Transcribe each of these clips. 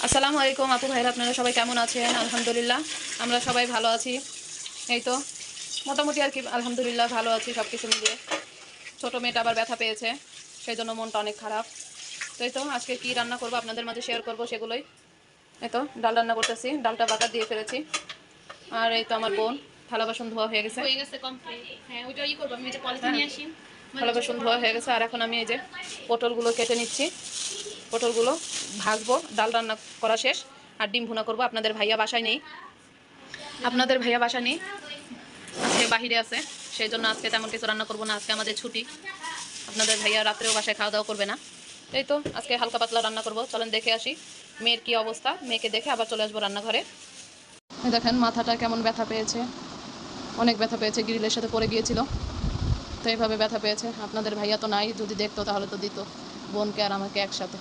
আসসালামু আলাইকুম আপু ভাইরা, আপনারা সবাই কেমন আছেন? আলহামদুলিল্লাহ আমরা সবাই ভালো আছি। এই তো মোটামুটি আর কি, আলহামদুলিল্লাহ ভালো আছি সব কিছু মিলিয়ে। ছোটো মেয়েটা আবার ব্যথা পেয়েছে, সেই জন্য মনটা অনেক খারাপ। তো এই তো আজকে কী রান্না করবো আপনাদের মাঝে শেয়ার করবো সেগুলোই। এই তো ডাল রান্না করতেছি, ডালটা বাগার দিয়ে ফেলেছি। আর এই তো আমার বোন থালা বাসন ধোয়া হয়ে গেছে। থালা বাসন ধোয়া হয়ে গেছে। আর এখন আমি এই যে পটলগুলো কেটে নিচ্ছি, পটলগুলো ভাজবো। ডাল রান্না করা শেষ, আর ডিম ভুনা করবো। আপনাদের ভাইয়া বাসায় নেই, আজকে বাহিরে আছে, সেই জন্য আজকে তেমন কিছু রান্না করবো না। আজকে আমাদের ছুটি, আপনাদের ভাইয়া রাত্রেও বাসায় খাওয়া দাওয়া করবে না। এই তো আজকে হালকা পাতলা রান্না করবো। চলেন দেখে আসি মেয়ের কি অবস্থা। মেয়েকে দেখে আবার চলে আসবো রান্নাঘরে। দেখেন মাথাটা কেমন ব্যথা পেয়েছে, অনেক ব্যথা পেয়েছে, গ্রিলের সাথে পড়ে গিয়েছিল, তো এইভাবে ব্যথা পেয়েছে। আপনাদের ভাইয়া তো নাই, যদি দেখতো তাহলে তো দিত বোনকে আর আমাকে একসাথে।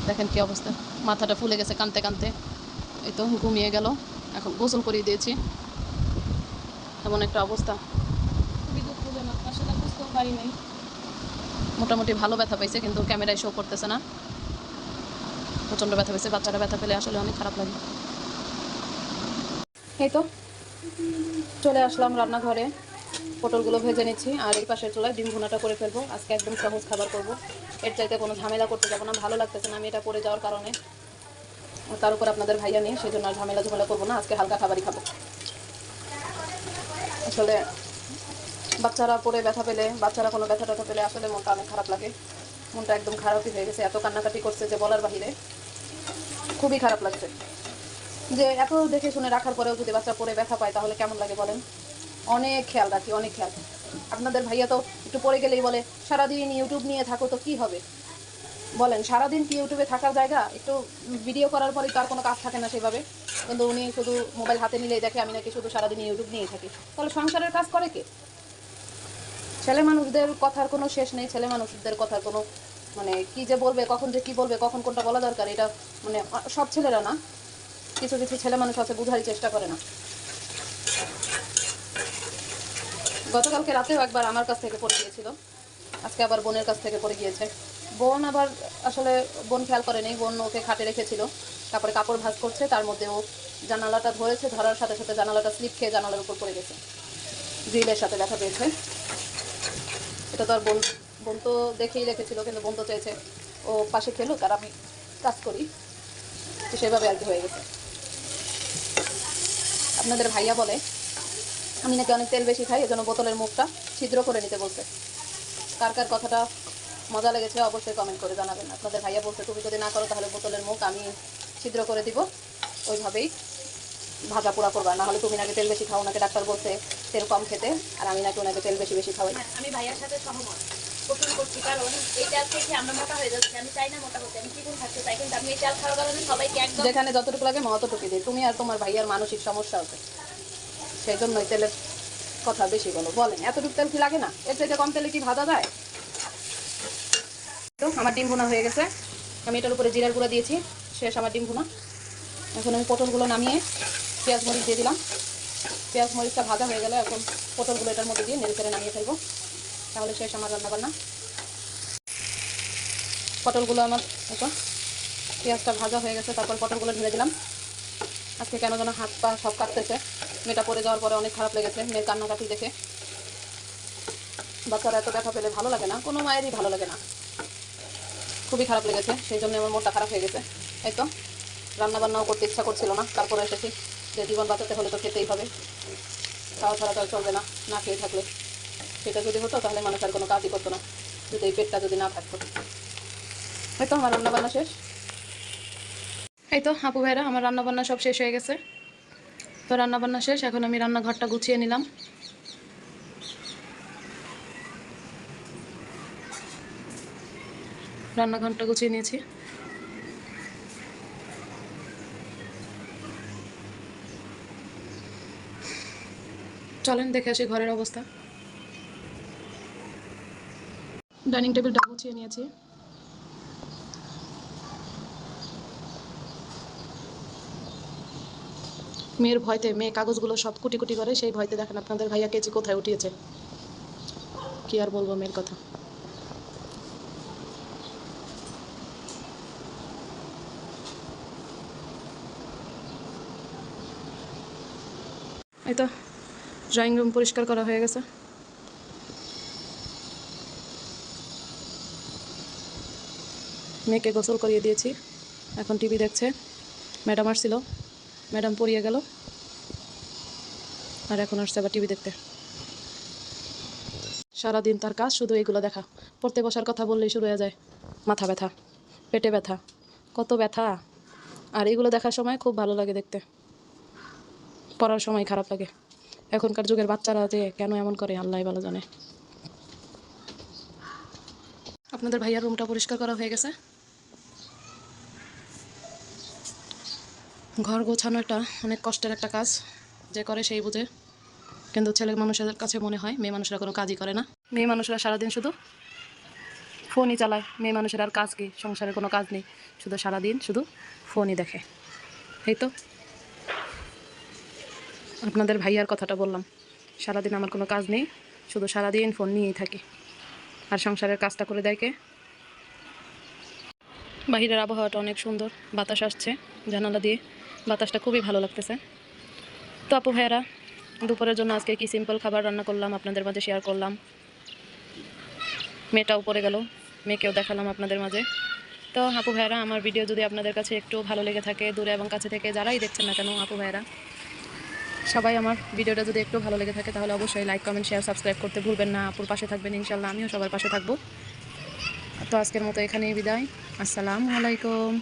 দেখেন কি অবস্থা, মাথাটা ফুলে গেছে কানতে কানতে। এই তো ঘুমিয়ে গেল, এখন গোসল করিয়ে দিয়েছি। এমন একটা অবস্থা, মোটামুটি ভালো ব্যথা পাইছে, কিন্তু ক্যামেরায় শো করতেছে না। প্রচণ্ড ব্যথা পেয়েছে। বাচ্চারা ব্যথা পেলে আসলে অনেক খারাপ লাগে। এই তো চলে আসলাম রান্নাঘরে, পটলগুলো ভেজে নিচ্ছি, আর এই পাশের চুলায় ডিম ভুনাটা করে ফেলবো। আজকে একদম সহজ খাবার করব, এর চাইতে কোনো ঝামেলা করতে যাবো না। ভালো লাগতেছে না আমি এটা পড়ে যাওয়ার কারণে, তার উপর আপনাদের ভাইয়া নিয়ে, সেই জন্য আর ঝামেলা করবো না। আজকে হালকা খাবারই খাবো। আসলে বাচ্চারা পড়ে ব্যথা পেলে, বাচ্চারা কোনো ব্যথা ট্যাথা পেলে আসলে মনটা অনেক খারাপ লাগে। মনটা একদম খারাপই হয়ে গেছে, এত কান্নাকাটি করছে যে বলার বাহিরে। খুবই খারাপ লাগছে যে এত দেখে শুনে রাখার পরেও যদি বাচ্চা পড়ে ব্যথা পায় তাহলে কেমন লাগে বলেন। অনেক খেয়াল রাখি, অনেক খেয়াল। আপনাদের ভাইয়া তো একটু পড়ে গেলেই বলে সারাদিন ইউটিউব নিয়ে থাকো, তো কি হবে বলেন? সারাদিন কি ইউটিউবে থাকার জায়গা? একটু ভিডিও করার পরে তার কোনো কাজ থাকে না সেভাবে, কিন্তু উনি শুধু মোবাইল হাতে নিলেই দেখে আমি নাকি শুধু সারাদিন ইউটিউব নিয়ে থাকি। তাহলে সংসারের কাজ করে কে? ছেলে মানুষদের কথার কোনো শেষ নেই, ছেলে মানুষদের কথার কোনো মানে কি যে বলবে, কখন যে কি বলবে, কখন কোনটা বলা দরকার, এটা মানে সব ছেলেরা না, কিছু কিছু ছেলে মানুষ আছে বুঝারই চেষ্টা করে না। গতকালকে রাতেও একবার আমার কাছ থেকে পড়ে গিয়েছিল, আজকে আবার বোনের কাছ থেকে পড়ে গিয়েছে। বোন আবার আসলে বোন খেয়াল করেনি, বোন ওকে খাটে রেখেছিল, তারপরে কাপড় ভাঁজ করছে, তার মধ্যে ও জানালাটা ধরেছে, ধরার সাথে সাথে জানালাটা স্লিপ খেয়ে জানালার উপর পড়ে গেছে, গ্রিলের সাথে দেখা পেয়েছে। এটা তো আর বোন বোন তো দেখেই রেখেছিল, কিন্তু বোন তো চেয়েছে ও পাশে খেলুক আর আমি কাজ করি, তো সেভাবে আর কি হয়ে গেছে। আপনাদের ভাইয়া বলে আমি নাকি অনেক তেল বেশি খাই, এজন্য বোতলের মুখটা ছিদ্র করে নিতে বলছে। কার কার কথাটা মজা লেগেছে অবশ্যই কমেন্ট করে জানাবেন। আপনাদের ভাইয়া বলছে তুমি যদি না করো তাহলে বোতলের মুখ আমি ছিদ্র করে দিব, ওইভাবেই ভাজা পোড়া করবা, না হলে তুমি নাকি তেল বেশি খাও, নাকি ডাক্তার বলছে তেল কম খেতে, আর আমি নাকি ওনাকে তেল বেশি খাওয়াই। আমি ভাইয়ার সাথে সহমত পোষণ করছি, কারণ এই চাল থেকে আমরা মোটা হয়ে যাচ্ছি। আমি চাই না মোটা হতে, আমি চিকন থাকতে চাই, কিন্তু আমি এই চাল খাওয়ার কারণে সবাইকে একদম যেখানে যতটুকু লাগে অতটুকু দিই। তুমি আর তোমার ভাইয়ার মানসিক সমস্যা আছে, সেই জন্যই তেলের কথা বেশি বলো। বলেন এতটুকু তেল কি লাগে না? এর চাইতে কম তেলে কি ভাজা যায়? তো আমার ডিম ভুনা হয়ে গেছে, আমি এটার উপরে জিরার গুঁড়া দিয়েছি। শেষ আমার ডিম ভুনা। এখন আমি পটলগুলো নামিয়ে পেঁয়াজ মরিচ দিয়ে দিলাম। পেঁয়াজ মরিচটা ভাজা হয়ে গেলে এখন পটলগুলো এটার মধ্যে দিয়ে নেড়ে চেড়ে নামিয়ে ফেলবো, তাহলে শেষ আমার রান্নাবান্না। পটলগুলো আমার এখন পেঁয়াজটা ভাজা হয়ে গেছে, তারপর পটলগুলো ঢেলে দিলাম। আজকে কেন যেন হাত পা সব কাটতেছে, মেয়েটা পড়ে যাওয়ার পরে অনেক খারাপ লেগেছে মেয়ের কান্নাকাটি দেখে। বাচ্চারা এত ব্যথা পেলে ভালো লাগে না, কোনো মায়েরই ভালো লাগে না, খুবই খারাপ লেগেছে, সেই জন্য আমার মনটা খারাপ হয়ে গেছে। এই তো রান্নাবান্নাও করতে ইচ্ছা করছিল না, তারপরে এসেছি যে জীবন বাঁচাতে হলে তো খেতেই হবে, খাওয়া ছাড়া তো আর চলবে না, না খেয়ে থাকলে। সেটা যদি হতো তাহলে মানুষ আর কোনো কাজই করতো না, যদি এই পেটটা যদি না থাকতো। এই তো আমার রান্নাবান্না শেষ। এই তো আপু ভাইরা আমার রান্নাবান্না সব শেষ হয়ে গেছে। তো রান্নাবান্না শেষ, এখন আমি রান্নাঘরটা গুছিয়ে নিলাম। রান্নাঘরটা গুছিয়ে নিয়েছি। চলেন দেখে আসি ঘরের অবস্থা। ডাইনিং টেবিলটা গুছিয়ে নিয়েছি। মেয়ের ভয়তে মেয়ে কাগজগুলো সব কুটি কুটি করে, সেই ভয়তে দেখেন আপনাদের ভাইয়া কেচি কোথায় উঠিয়েছে। কি আর বলবো মেয়ের কথা। এই তো ড্রয়িং রুম পরিষ্কার করা হয়ে গেছে। মেয়েকে গোসল করিয়ে দিয়েছি, এখন টিভি দেখছে। ম্যাডাম আসছিল, ম্যাডাম পড়িয়ে গেল, আর এখন আসছে আবার টিভি দেখতে। সারাদিন তার কাজ শুধু এইগুলো দেখা। পড়তে বসার কথা বললেই শুরু হয়ে যায় মাথা ব্যথা, পেটে ব্যথা, কত ব্যথা। আর এগুলো দেখার সময় খুব ভালো লাগে দেখতে, পড়ার সময় খারাপ লাগে। এখনকার যুগের বাচ্চারা যে কেন এমন করে আল্লাহ ভালো জানে। আপনাদের ভাইয়ার রুমটা পরিষ্কার করা হয়ে গেছে। ঘর গোছানো একটা অনেক কষ্টের একটা কাজ, যে করে সেই বুঝে। কিন্তু ছেলে মানুষের কাছে মনে হয় মেয়ে মানুষরা কোনো কাজই করে না। মেয়ে মানুষরা সারাদিন শুধু ফোনই চালায়। মেয়ে মানুষের আর কাজ কি? সংসারে কোনো কাজ নেই, শুধু সারাদিন শুধু ফোনই দেখে। এই তো আপনাদের ভাইয়ার কথাটা বললাম, সারাদিন আমার কোনো কাজ নেই, শুধু সারাদিন ফোন নিয়েই থাকি। আর সংসারের কাজটা করে দেয় কে? বাহিরের আবহাওয়াটা অনেক সুন্দর, বাতাস আসছে জানালা দিয়ে, বাতাসটা খুবই ভালো লাগতেছে। তো আপু ভাইয়ারা, দুপুরের জন্য আজকে কি সিম্পল খাবার রান্না করলাম আপনাদের মাঝে শেয়ার করলাম। মেয়েটাও পড়ে গেল, মেয়েকেও দেখালাম আপনাদের মাঝে। তো আপু ভাইয়ারা, আমার ভিডিও যদি আপনাদের কাছে একটু ভালো লেগে থাকে, দূরে এবং কাছে থেকে যারাই দেখছেন না কেন আপু ভাইয়ারা, সবাই আমার ভিডিওটা যদি একটু ভালো লেগে থাকে তাহলে অবশ্যই লাইক, কমেন্ট, শেয়ার, সাবস্ক্রাইব করতে ভুলবেন না। আপুর পাশে থাকবেন ইনশাল্লাহ, আমিও সবার পাশে থাকবো। তো আজকের মতো এখানেই বিদায়। আসসালামু আলাইকুম।